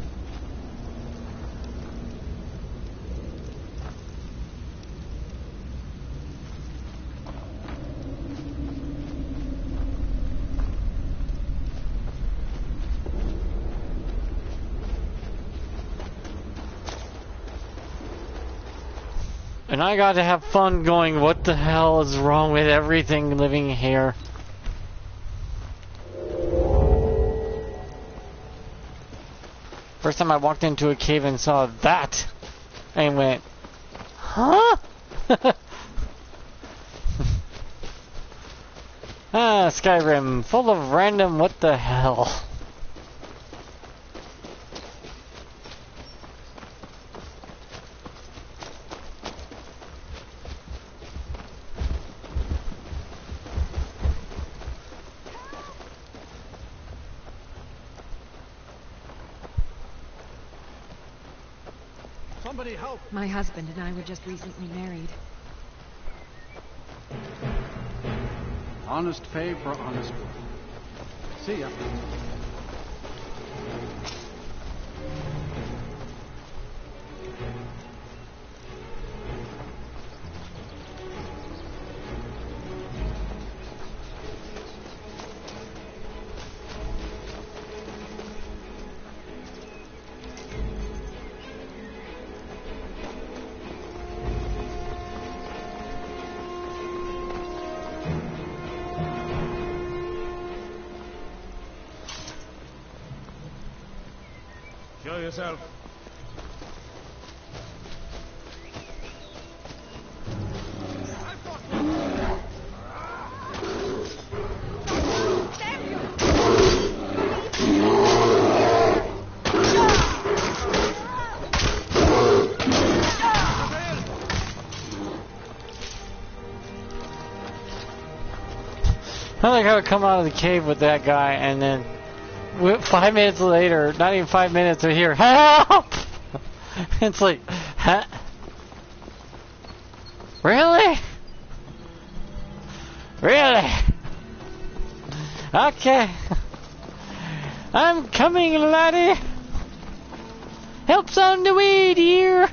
[SPEAKER 1] And I got to have fun going, what the hell is wrong with everything living here? First time I walked into a cave and saw that, and went, huh? Ah, Skyrim, full of random what the hell.
[SPEAKER 8] Somebody help!
[SPEAKER 2] My husband and I were just recently married.
[SPEAKER 12] Honest pay for honest work. See ya.
[SPEAKER 11] Show yourself.
[SPEAKER 1] I like how I come out of the cave with that guy and then 5 minutes later, not even 5 minutes, I hear, help! It's like, huh? Really? Really? Okay. I'm coming, laddie. Help's on the way, dear.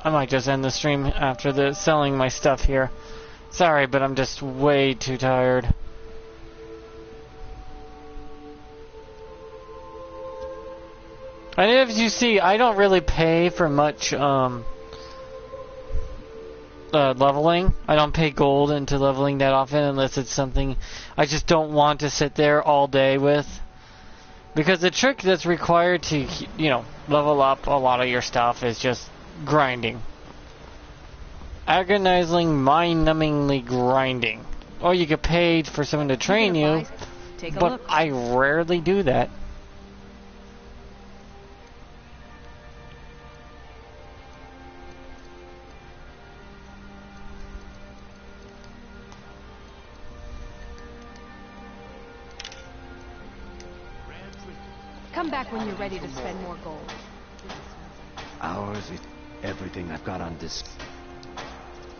[SPEAKER 1] I might just end the stream after the selling my stuff here. Sorry, but I'm just way too tired. And as you see, I don't really pay for much leveling. I don't pay gold into leveling that often unless it's something I just don't want to sit there all day with. Because the trick that's required to, you know, level up a lot of your stuff is just grinding. Agonizing, mind-numbingly grinding. Or you get paid for someone to train you, but I rarely do that.
[SPEAKER 2] Come back when you're ready to spend more gold.
[SPEAKER 5] Ours is everything I've got on this.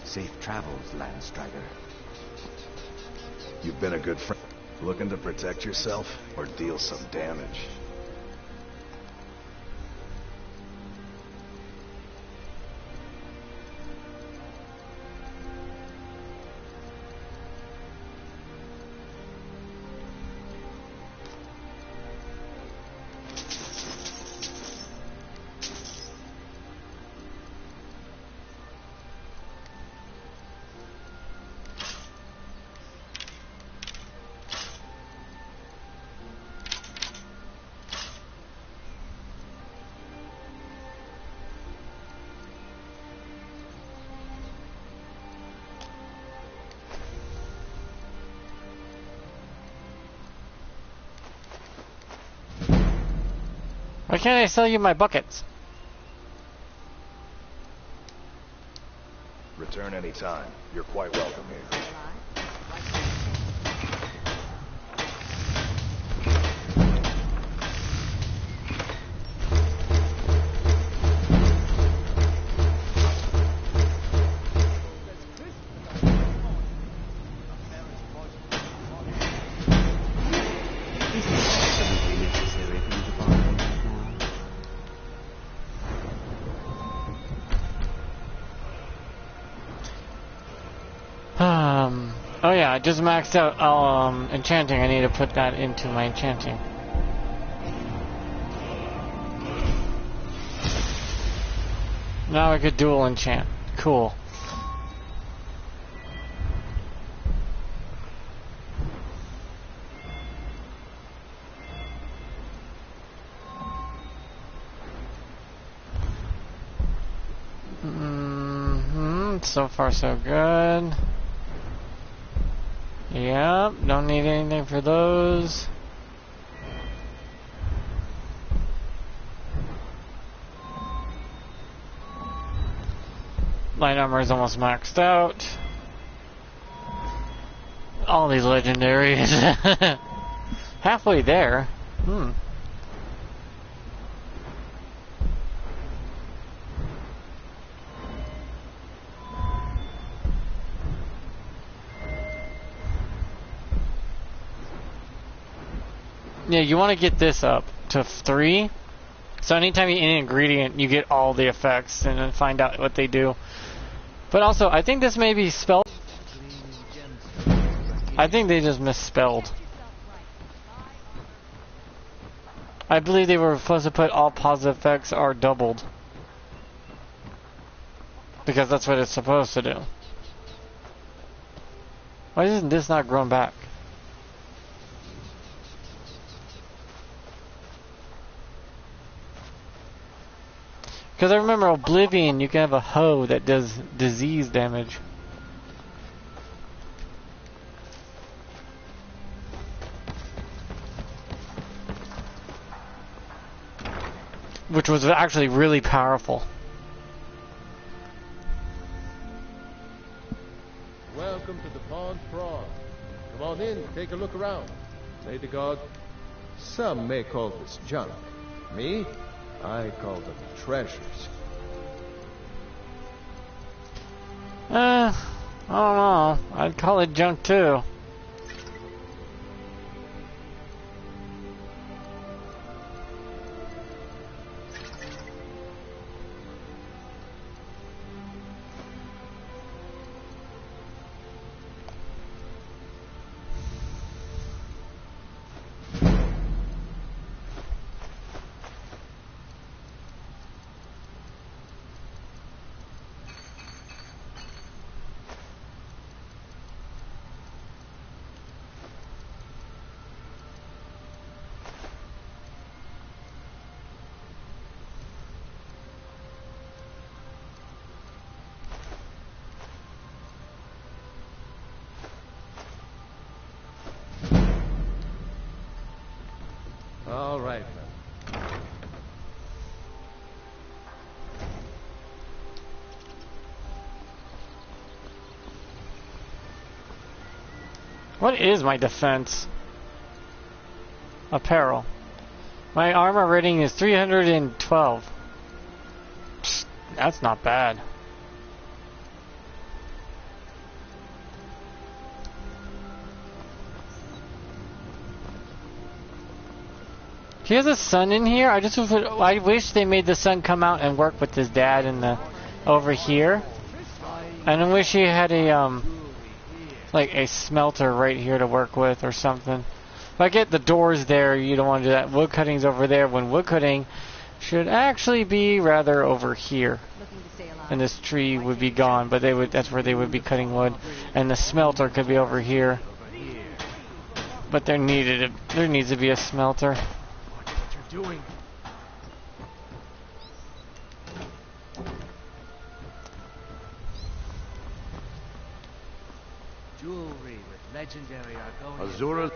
[SPEAKER 5] Safe travels, Landstrider.
[SPEAKER 7] You've been a good friend. Looking to protect yourself or deal some damage?
[SPEAKER 1] Why can't I sell you my buckets?
[SPEAKER 7] Return anytime. You're quite welcome here.
[SPEAKER 1] Oh yeah, I just maxed out enchanting. I need to put that into my enchanting. Now I could dual enchant. Cool. So far so good. Yep, don't need anything for those. Light armor is almost maxed out. All these legendaries. Halfway there. Yeah, you want to get this up to 3. So anytime you eat an ingredient, you get all the effects and then find out what they do. But also, I think this may be spelled. I think they just misspelled. I believe they were supposed to put all positive effects are doubled. Because that's what it's supposed to do. Why isn't this not grown back? Because I remember Oblivion, you can have a hoe that does disease damage. Which was actually really powerful.
[SPEAKER 13] Welcome to the Pond Frog. Come on in, take a look around. May the god... Some may call this junk. Me? I call them treasures.
[SPEAKER 1] I don't know. I'd call it junk too.
[SPEAKER 13] All right, then.
[SPEAKER 1] What is my defense? Apparel. My armor rating is 312. Psst, that's not bad. He has a son in here. I wish they made the son come out and work with his dad in the over here. And I wish he had a like a smelter right here to work with or something. If I get the doors there, you don't want to do that. Wood cutting's over there when wood cutting should actually be rather over here. And this tree would be gone, but that's where they would be cutting wood. And the smelter could be over here. But there needs to be a smelter.
[SPEAKER 9] Doing.
[SPEAKER 5] Jewelry with legendary Argonian. Azura,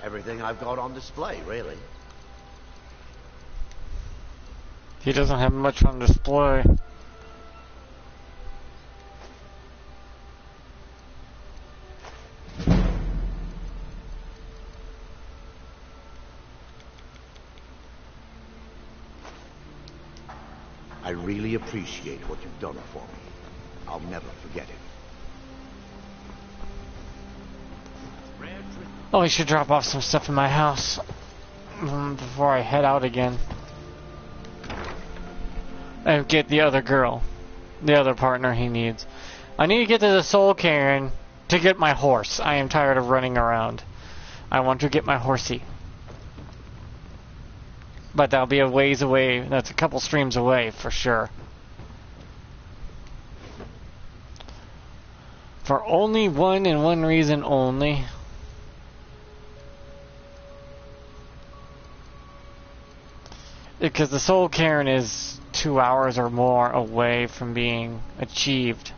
[SPEAKER 5] everything I've got on display, really.
[SPEAKER 1] He doesn't have much on display.
[SPEAKER 5] I really appreciate what you've done for me. I'll never forget it.
[SPEAKER 1] Oh, I should drop off some stuff in my house before I head out again. And get the other girl. The other partner he needs. I need to get to the Soul Cairn To get my horse. I am tired of running around. I want to get my horsey. But that'll be a ways away. That's a couple streams away for sure. For only one and one reason only. Because the Soul Cairn is 2 hours or more away from being achieved.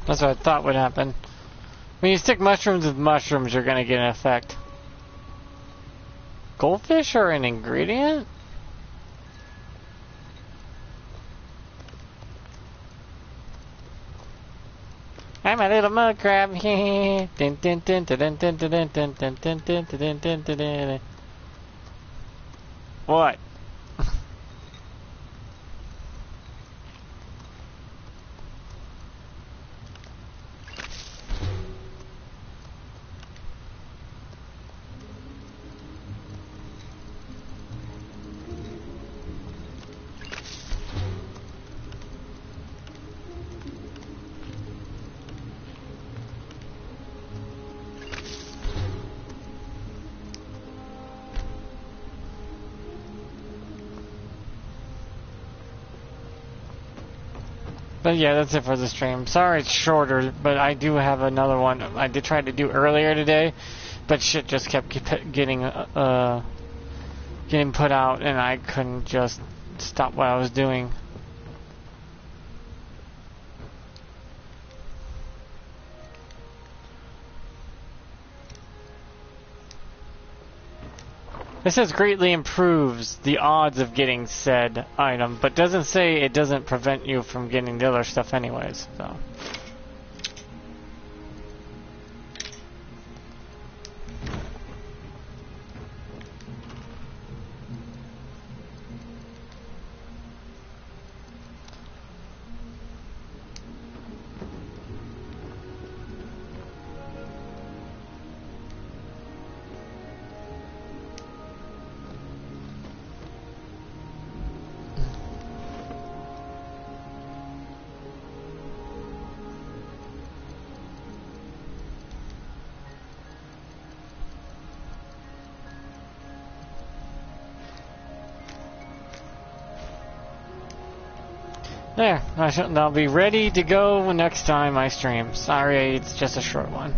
[SPEAKER 1] That's what I thought would happen. When you stick mushrooms with mushrooms, you're gonna get an effect. Goldfish are an ingredient? I'm a little mud crab. What? But yeah, that's it for the stream. Sorry it's shorter, but I do have another one I did try to do earlier today, but shit just kept getting put out, and I couldn't just stop what I was doing. It says greatly improves the odds of getting said item, but doesn't say it doesn't prevent you from getting the other stuff anyways, so. There, I'll be ready to go next time I stream. Sorry, it's just a short one.